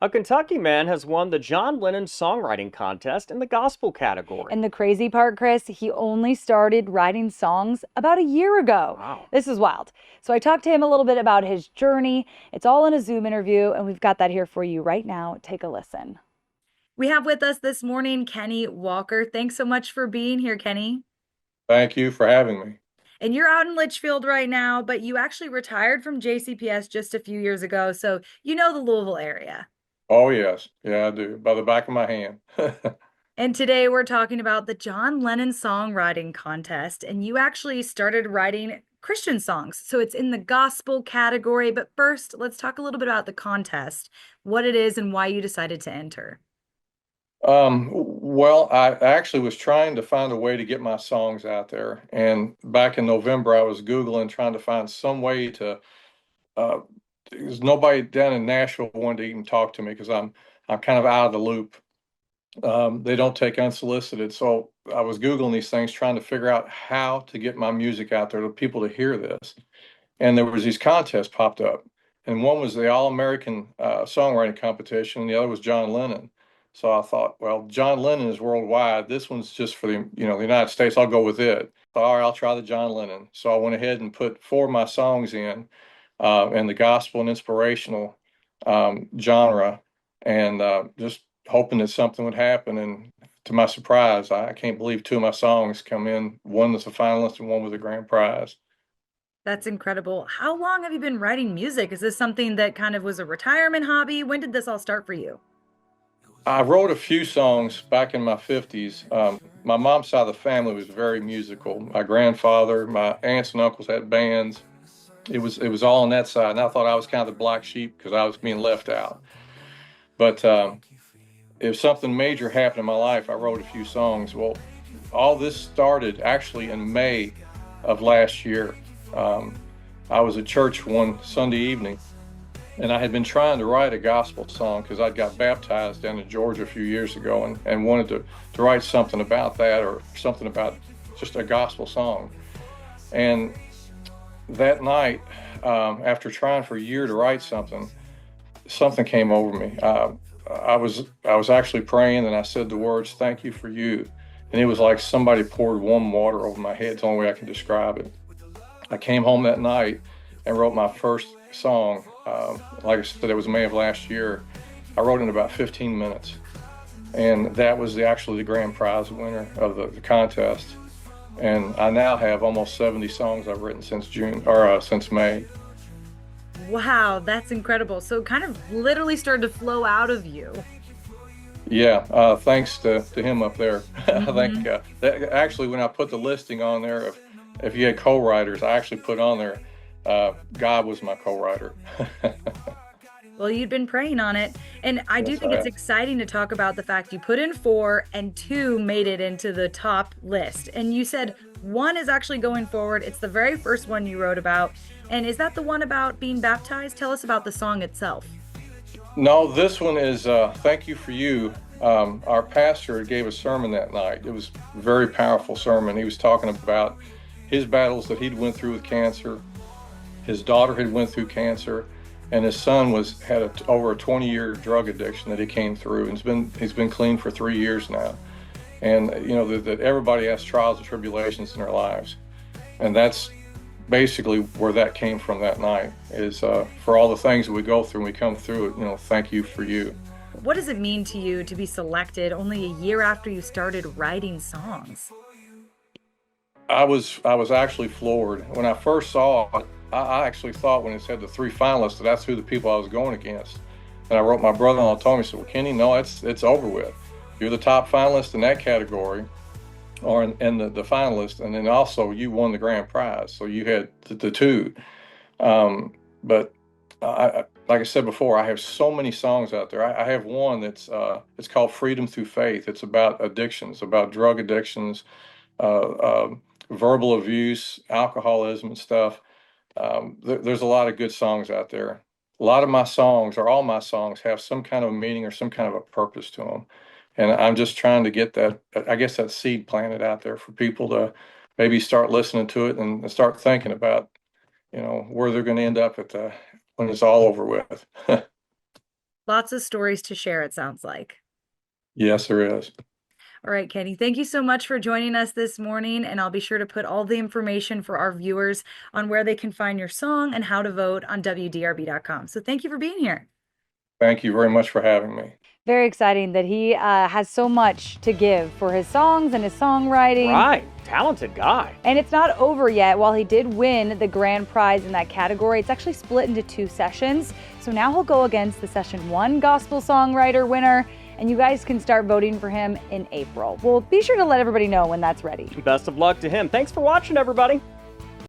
A Kentucky man has won the John Lennon Songwriting Contest in the gospel category. And the crazy part, Chris, he only started writing songs about a year ago. Wow. This is wild. So I talked to him a little bit about his journey. It's all in a Zoom interview, and we've got that here for you right now. Take a listen. We have with us this morning Kenny Walker. Thanks so much for being here, Kenny. Thank you for having me. And you're out in Leitchfield right now, but you actually retired from JCPS just a few years ago. So you know the Louisville area. Oh, yes. Yeah, I do. By the back of my hand. And today we're talking about the John Lennon Songwriting Contest. And you actually started writing Christian songs. So it's in the gospel category. But first, let's talk a little bit about the contest, what it is, and why you decided to enter. Well, I actually was trying to find a way to get my songs out there. And back in November, I was Googling trying to find some way to, uh, there's nobody down in Nashville wanted to even talk to me because I'm kind of out of the loop. They don't take unsolicited. So I was Googling these things, trying to figure out how to get my music out there to people to hear this. And there was these contests popped up, and one was the All-American songwriting competition, and the other was John Lennon. So I thought, well, John Lennon is worldwide. This one's just for the United States. I'll go with it. So, all right, I'll try the John Lennon. So I went ahead and put four of my songs in the gospel and inspirational genre, and just hoping that something would happen. And to my surprise, I can't believe two of my songs come in. One was a finalist and one was a grand prize. That's incredible. How long have you been writing music? Is this something that kind of was a retirement hobby? When did this all start for you? I wrote a few songs back in my 50s. My mom's side of the family was very musical. My grandfather, my aunts and uncles had bands. It was all on that side, and I thought I was kind of the black sheep because I was being left out. But if something major happened in my life, I wrote a few songs. Well, all this started actually in May of last year. Um, I was at church one Sunday evening, and I had been trying to write a gospel song because I'd got baptized down in Georgia a few years ago and wanted to write something about that or something about just a gospel song. And that night, after trying for a year to write something, something came over me. I was actually praying, and I said the words, "Thank you for you," and it was like somebody poured warm water over my head. It's the only way I can describe it. I came home that night and wrote my first song. Like I said, it was May of last year. I wrote it in about 15 minutes, and that was actually the grand prize winner of the contest. And I now have almost 70 songs I've written since June or since May. Wow, that's incredible. So it kind of literally started to flow out of you. Yeah, thanks to him up there. I think Mhm. that actually when I put the listing on there, if you had co-writers, I actually put on there, God was my co-writer. Well, you'd been praying on it. And I do Yes, think I it's have. exciting to talk about the fact you put in four and two made it into the top list. And you said one is actually going forward. It's the very first one you wrote about. And is that the one about being baptized? Tell us about the song itself. No, this one is Thank You for You. Our pastor gave a sermon that night. It was a very powerful sermon. He was talking about his battles that he'd went through with cancer. His daughter had went through cancer, and his son had over a 20-year drug addiction that he came through, and he's been clean for 3 years now. And you know that everybody has trials and tribulations in their lives, and that's basically where that came from that night. Is for all the things that we go through and we come through it. Thank you for you. What does it mean to you to be selected only a year after you started writing songs? I was actually floored when I first saw it. I actually thought when it said the three finalists that that's who the people I was going against. And I wrote my brother-in-law told me, said, "Well, Kenny, no, it's over with. You're the top finalist in that category, or in the finalist, and then also you won the grand prize. So you had the two." But like I said before, I have so many songs out there. I have one that's it's called "Freedom Through Faith." It's about addictions, about drug addictions, uh, uh, verbal abuse, alcoholism, and stuff. There's a lot of good songs out there. A lot of my songs, or all my songs, have some kind of meaning or some kind of a purpose to them. And I'm just trying to get that, I guess, that seed planted out there for people to maybe start listening to it and start thinking about, where they're going to end up when it's all over with. Lots of stories to share, it sounds like. Yes, there is. All right, Kenny, thank you so much for joining us this morning. And I'll be sure to put all the information for our viewers on where they can find your song and how to vote on WDRB.com. So thank you for being here. Thank you very much for having me. Very exciting that he has so much to give for his songs and his songwriting. Right. Talented guy. And it's not over yet. While he did win the grand prize in that category, it's actually split into 2 sessions. So now he'll go against the Session 1 Gospel Songwriter winner, and you guys can start voting for him in April. We'll be sure to let everybody know when that's ready. Best of luck to him. Thanks for watching, everybody.